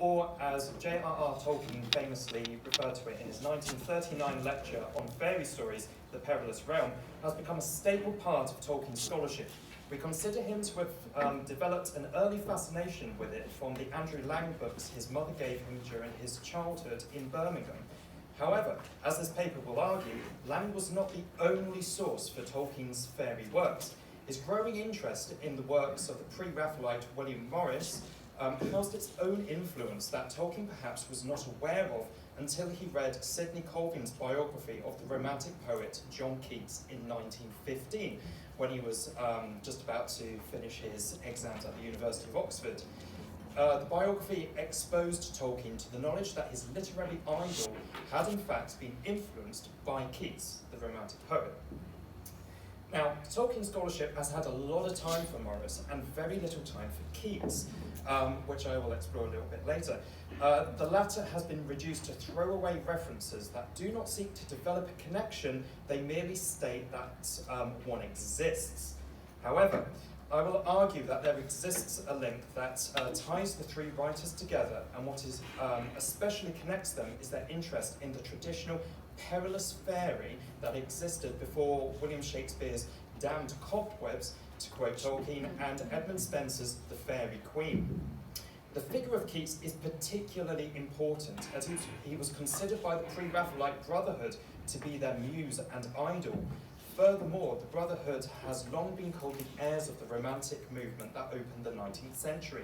or as J.R.R. Tolkien famously referred to it in his 1939 lecture on fairy stories, The Perilous Realm, has become a staple part of Tolkien's scholarship. We consider him to have developed an early fascination with it from the Andrew Lang books his mother gave him during his childhood in Birmingham. However, as this paper will argue, Lang was not the only source for Tolkien's fairy works. His growing interest in the works of the pre-Raphaelite William Morris housed its own influence that Tolkien perhaps was not aware of until he read Sidney Colvin's biography of the Romantic poet John Keats in 1915, when he was just about to finish his exams at the University of Oxford. The biography exposed Tolkien to the knowledge that his literary idol had in fact been influenced by Keats, the Romantic poet. Now, Tolkien scholarship has had a lot of time for Morris and very little time for Keats, which I will explore a little bit later. The latter has been reduced to throwaway references that do not seek to develop a connection, they merely state that one exists. However, I will argue that there exists a link that ties the three writers together, and what is especially connects them is their interest in the traditional perilous fairy that existed before William Shakespeare's damned cobwebs, to quote Tolkien, and Edmund Spenser's The Faerie Queen. The figure of Keats is particularly important, as he was considered by the pre-Raphaelite Brotherhood to be their muse and idol. Furthermore, the Brotherhood has long been called the heirs of the Romantic movement that opened the 19th century.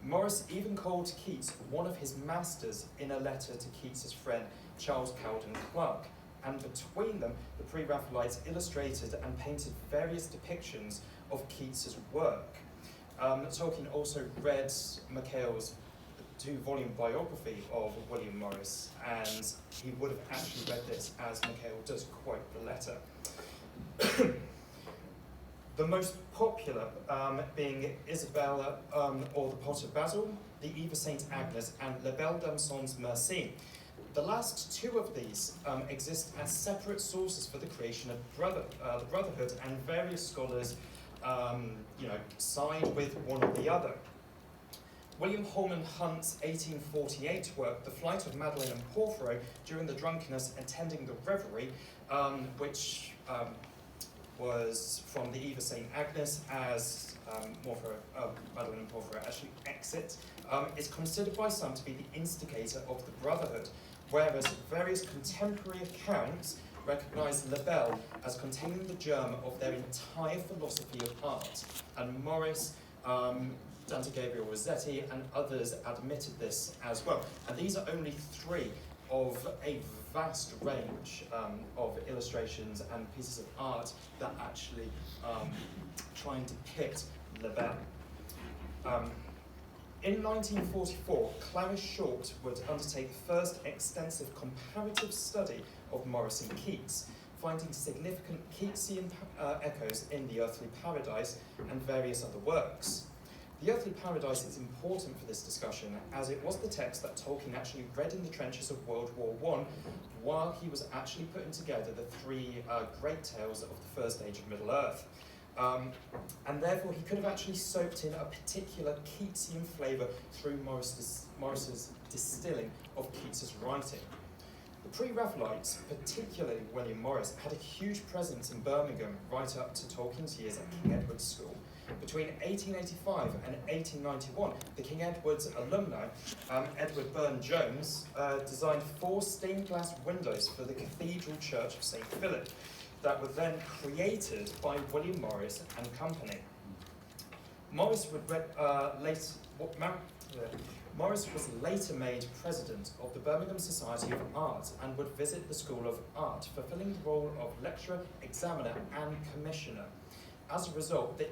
Morris even called Keats one of his masters in a letter to Keats's friend Charles Cowden Clarke, and between them, the pre-Raphaelites illustrated and painted various depictions of Keats's work. Tolkien also read Mackail's two-volume biography of William Morris, and he would have actually read this as Mackail does quote the letter. The most popular being Isabella or the Pot of Basil, the Eve of St. Agnes, and La Belle Dame sans Merci. The last two of these exist as separate sources for the creation of the Brotherhood, and various scholars side with one or the other. William Holman Hunt's 1848 work, The Flight of Madeline and Porphyro during the drunkenness attending the revelry, which was from the Eve of St. Agnes as Madeline and Porphyro actually exit, is considered by some to be the instigator of the Brotherhood, whereas various contemporary accounts recognise La Belle as containing the germ of their entire philosophy of art, and Morris, Dante Gabriel Rossetti, and others admitted this as well. And these are only three of a vast range of illustrations and pieces of art that actually try and depict La Belle. In 1944, Clarice Short would undertake the first extensive comparative study of Morris and Keats, finding significant Keatsian echoes in The Earthly Paradise and various other works. The Earthly Paradise is important for this discussion, as it was the text that Tolkien actually read in the trenches of World War I while he was actually putting together the three great tales of the First Age of Middle-earth. And therefore he could have actually soaked in a particular Keatsian flavour through Morris's distilling of Keats's writing. The pre-Raphaelites, particularly William Morris, had a huge presence in Birmingham right up to Tolkien's years at King Edward's School. Between 1885 and 1891, the King Edward's alumni, Edward Burne-Jones, designed 4 stained glass windows for the Cathedral Church of St. Philip that were then created by William Morris and Company. Morris was later made president of the Birmingham Society of Art and would visit the School of Art, fulfilling the role of lecturer, examiner, and commissioner. As a result, the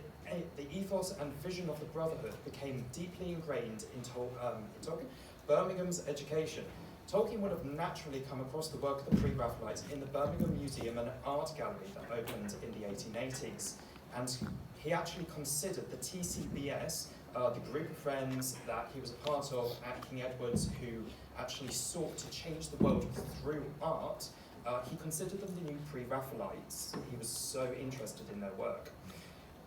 ethos and vision of the Brotherhood became deeply ingrained in Tolkien, Birmingham's education. Tolkien would have naturally come across the work of the pre-Raphaelites in the Birmingham Museum and Art Gallery that opened in the 1880s. And he actually considered the TCBS, the group of friends that he was a part of at King Edward's, who actually sought to change the world through art, he considered them the new pre-Raphaelites. He was so interested in their work.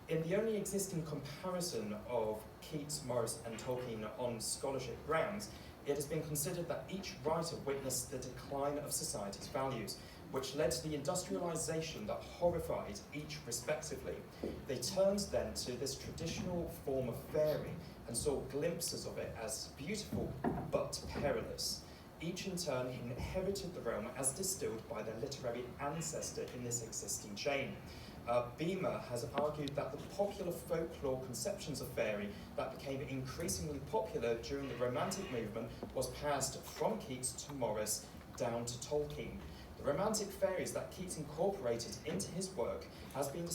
In the only existing comparison of Keats, Morris and Tolkien on scholarship grounds, it has been considered that each writer witnessed the decline of society's values, which led to the industrialisation that horrified each respectively. They turned then to this traditional form of faerie and saw glimpses of it as beautiful but perilous. Each in turn inherited the realm as distilled by their literary ancestor in this existing chain. Beamer has argued that the popular folklore conceptions of faerie that became increasingly popular during the Romantic movement was passed from Keats to Morris down to Tolkien. The romantic fairies that Keats incorporated into his work has been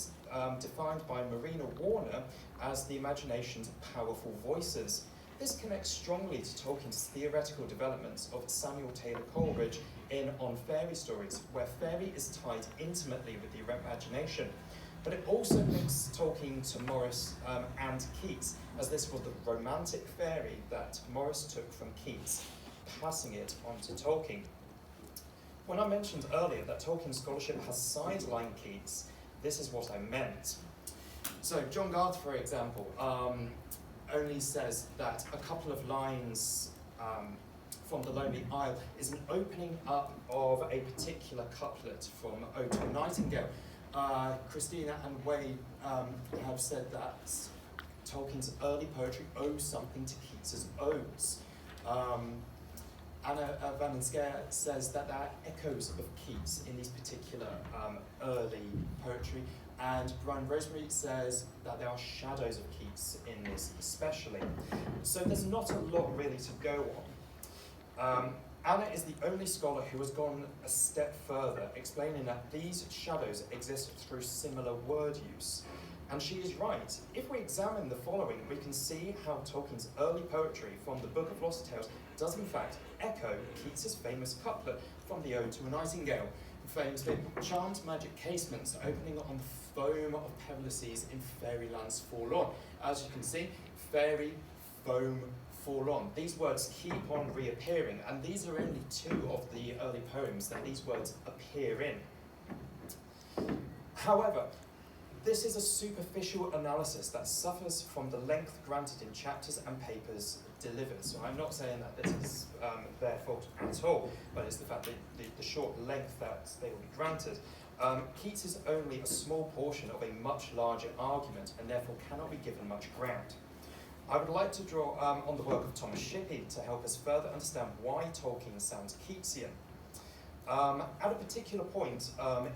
defined by Marina Warner as the imagination's powerful voices. This connects strongly to Tolkien's theoretical developments of Samuel Taylor Coleridge in On Fairy Stories, where fairy is tied intimately with the imagination. But it also links Tolkien to Morris and Keats, as this was the romantic fairy that Morris took from Keats, passing it on to Tolkien. When I mentioned earlier that Tolkien scholarship has sidelined Keats, this is what I meant. So John Garth, for example, only says that a couple of lines from The Lonely Isle is an opening up of a particular couplet from Ode to a Nightingale. Christina and Wade have said that Tolkien's early poetry owes something to Keats's odes. Anna Van den Schaer says that there are echoes of Keats in these particular early poetry, and Brian Rosemary says that there are shadows of Keats in this especially. So there's not a lot really to go on. Anna is the only scholar who has gone a step further, explaining that these shadows exist through similar word use. And she is right. If we examine the following, we can see how Tolkien's early poetry from the Book of Lost Tales does in fact echo Keats's famous couplet from the Ode to a Nightingale, famously, charmed magic casements opening on the foam of perilous seas in fairylands forlorn. As you can see, fairy, foam, forlorn. These words keep on reappearing, and these are only two of the early poems that these words appear in. However, this is a superficial analysis that suffers from the length granted in chapters and papers delivered. So I'm not saying that this is their fault at all, but it's the fact that the short length that they will be granted. Keats is only a small portion of a much larger argument and therefore cannot be given much ground. I would like to draw on the work of Thomas Shippey to help us further understand why Tolkien sounds Keatsian. At a particular point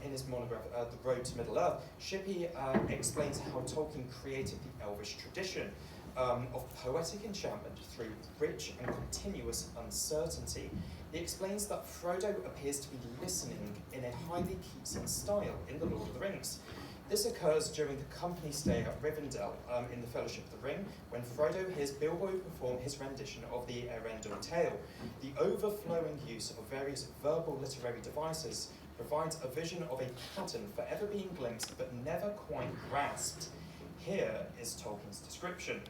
in his monograph, The Road to Middle-earth, Shippey explains how Tolkien created the Elvish tradition of poetic enchantment through rich and continuous uncertainty. He explains that Frodo appears to be listening in a highly Keatsian style in The Lord of the Rings. This occurs during the company stay at Rivendell in the Fellowship of the Ring, when Frodo hears Bilbo perform his rendition of the Eärendil tale. The overflowing use of various verbal literary devices provides a vision of a pattern forever being glimpsed but never quite grasped. Here is Tolkien's description.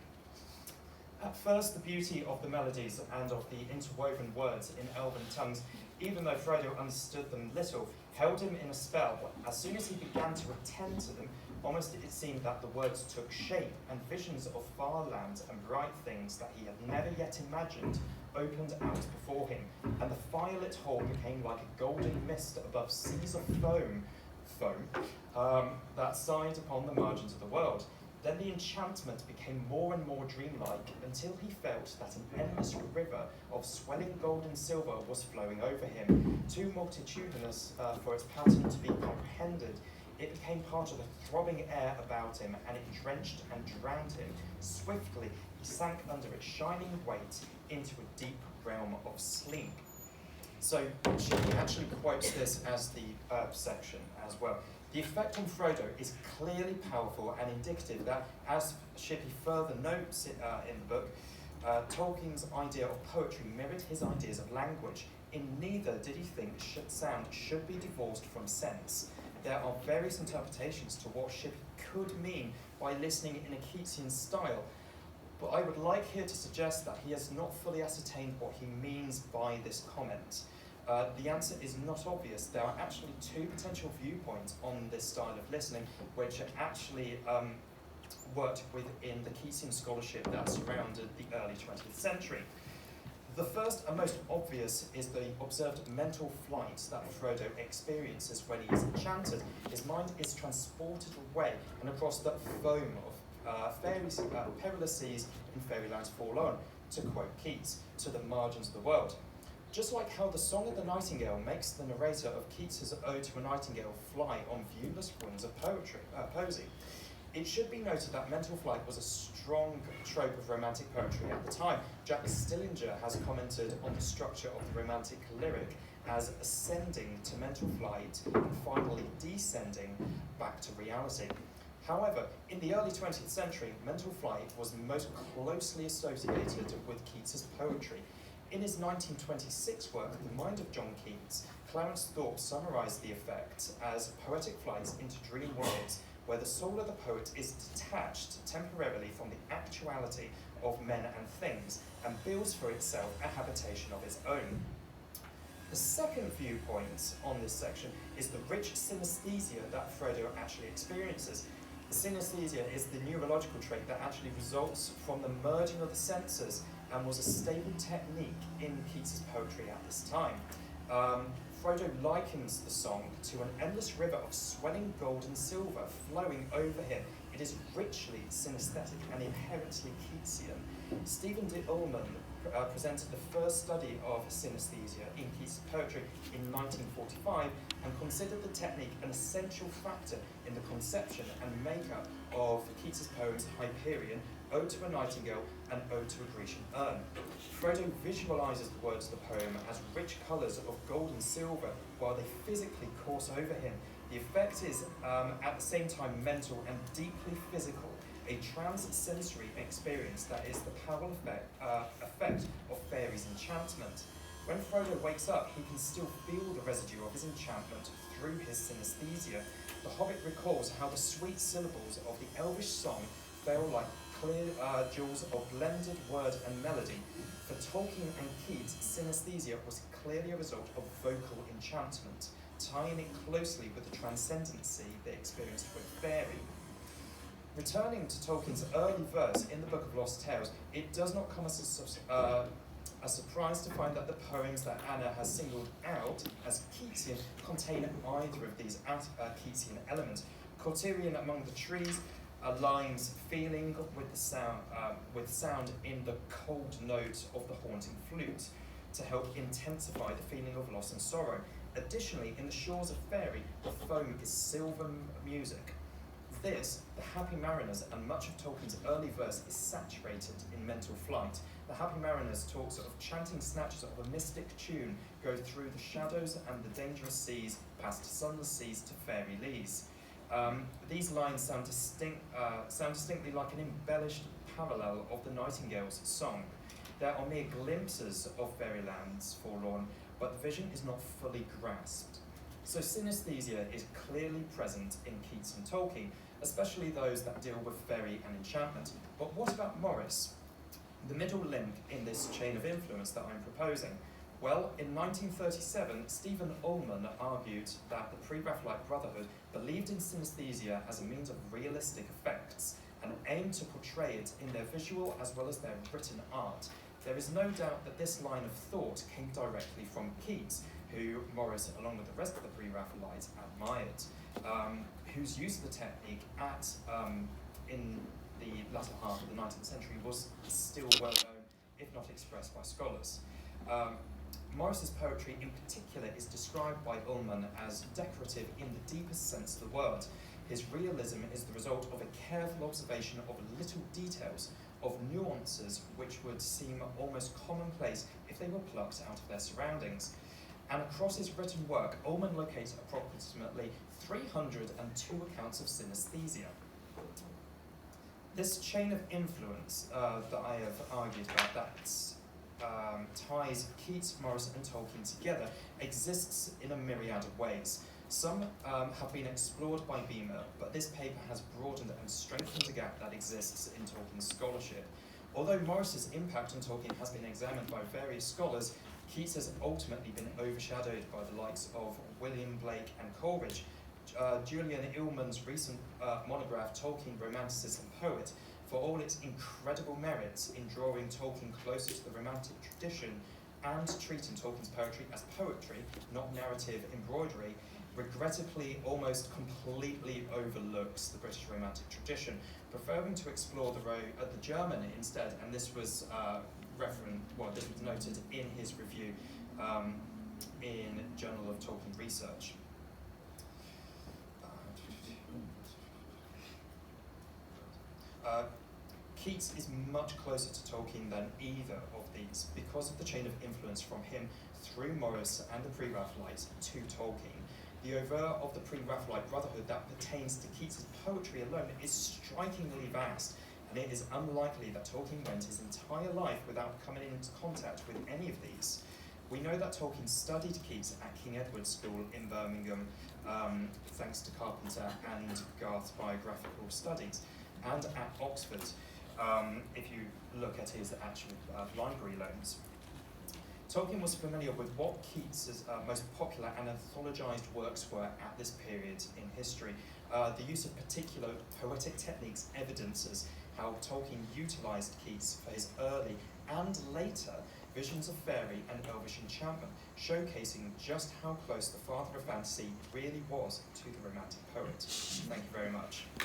At first, the beauty of the melodies and of the interwoven words in elven tongues, even though Frodo understood them little, held him in a spell. As soon as he began to attend to them, almost it seemed that the words took shape, and visions of far lands and bright things that he had never yet imagined opened out before him, and the firelit hall became like a golden mist above seas of foam that sighed upon the margins of the world. Then the enchantment became more and more dreamlike, until he felt that an endless river of swelling gold and silver was flowing over him. Too multitudinous for its pattern to be comprehended, it became part of the throbbing air about him, and it drenched and drowned him. Swiftly, he sank under its shining weight into a deep realm of sleep. So she actually quotes this as the section as well. The effect on Frodo is clearly powerful and indicative that, as Shippey further notes in the book, Tolkien's idea of poetry mirrored his ideas of language. In neither did he think sound should be divorced from sense. There are various interpretations to what Shippey could mean by listening in a Keatsian style, but I would like here to suggest that he has not fully ascertained what he means by this comment. The answer is not obvious. There are actually two potential viewpoints on this style of listening, which actually worked within the Keatsian scholarship that surrounded the early 20th century. The first and most obvious is the observed mental flight that Frodo experiences when he is enchanted. His mind is transported away and across the foam of perilous seas in fairyland's forlorn, to quote Keats, to the margins of the world. Just like how the Song of the Nightingale makes the narrator of Keats's Ode to a Nightingale fly on viewless wings of poesy, it should be noted that mental flight was a strong trope of romantic poetry at the time. Jack Stillinger has commented on the structure of the romantic lyric as ascending to mental flight and finally descending back to reality. However, in the early 20th century, mental flight was most closely associated with Keats's poetry. In his 1926 work, The Mind of John Keats, Clarence Thorpe summarised the effect as poetic flights into dream worlds, where the soul of the poet is detached temporarily from the actuality of men and things and builds for itself a habitation of its own. The second viewpoint on this section is the rich synesthesia that Frodo actually experiences. Synesthesia is the neurological trait that actually results from the merging of the senses and was a stable technique in Keats's poetry at this time. Frodo likens the song to an endless river of swelling gold and silver flowing over him. It is richly synesthetic and inherently Keatsian. Stephen de Ullman presented the first study of synesthesia in Keats' poetry in 1945 and considered the technique an essential factor in the conception and makeup of Keats' poems Hyperion, Ode to a Nightingale, and Ode to a Grecian Urn. Frodo visualises the words of the poem as rich colours of gold and silver while they physically course over him. The effect is, at the same time, mental and deeply physical, a trans-sensory experience that is the powerful effect of Faerie's enchantment. When Frodo wakes up, he can still feel the residue of his enchantment through his synesthesia. The Hobbit recalls how the sweet syllables of the elvish song fell like clear jewels of blended word and melody. For Tolkien and Keats, synesthesia was clearly a result of vocal enchantment, tying it closely with the transcendency they experienced with Faerie. Returning to Tolkien's early verse in the Book of Lost Tales, it does not come as a surprise to find that the poems that Anna has singled out as Keatsian contain either of these Keatsian elements. Courtierian among the trees aligns feeling with sound in the cold note of the haunting flute to help intensify the feeling of loss and sorrow. Additionally, in the shores of Faerie, the foam is silver music. This, the Happy Mariners, and much of Tolkien's early verse is saturated in mental flight. The Happy Mariners talks of chanting snatches of a mystic tune go through the shadows and the dangerous seas, past sunless seas to fairy leas. These lines sound distinctly like an embellished parallel of the Nightingale's song. There are mere glimpses of fairyland's forlorn, but the vision is not fully grasped. So synesthesia is clearly present in Keats and Tolkien, especially those that deal with fairy and enchantment. But what about Morris? The middle link in this chain of influence that I'm proposing? Well, in 1937, Stephen Ullman argued that the pre-Raphaelite Brotherhood believed in synesthesia as a means of realistic effects and aimed to portray it in their visual as well as their written art. There is no doubt that this line of thought came directly from Keats, who Morris, along with the rest of the pre-Raphaelites, admired, whose use of the technique in the latter half of the 19th century was still well known, if not expressed by scholars. Morris's poetry in particular is described by Ullman as decorative in the deepest sense of the word. His realism is the result of a careful observation of little details, of nuances which would seem almost commonplace if they were plucked out of their surroundings. And across his written work, Ullman locates approximately 302 accounts of synesthesia. This chain of influence that I have argued about that ties Keats, Morris and Tolkien together exists in a myriad of ways. Some have been explored by Beamer, but this paper has broadened and strengthened the gap that exists in Tolkien's scholarship. Although Morris's impact on Tolkien has been examined by various scholars, Keats has ultimately been overshadowed by the likes of William Blake and Coleridge. Julian Illman's recent monograph, Tolkien, Romanticism Poet, for all its incredible merits in drawing Tolkien closer to the Romantic tradition and treating Tolkien's poetry as poetry, not narrative embroidery, regrettably almost completely overlooks the British Romantic tradition, preferring to explore the German instead, and this was this was noted in his review in Journal of Tolkien Research. Keats is much closer to Tolkien than either of these because of the chain of influence from him through Morris and the Pre-Raphaelites to Tolkien. The oeuvre of the Pre-Raphaelite Brotherhood that pertains to Keats' poetry alone is strikingly vast, and it is unlikely that Tolkien went his entire life without coming into contact with any of these. We know that Tolkien studied Keats at King Edward's School in Birmingham, thanks to Carpenter and Garth's biographical studies, and at Oxford, if you look at his actual library loans. Tolkien was familiar with what Keats' most popular and anthologized works were at this period in history. The use of particular poetic techniques evidences how Tolkien utilized Keats for his early and later visions of Faerie and elvish enchantment, showcasing just how close the father of fantasy really was to the Romantic poet. Thank you very much.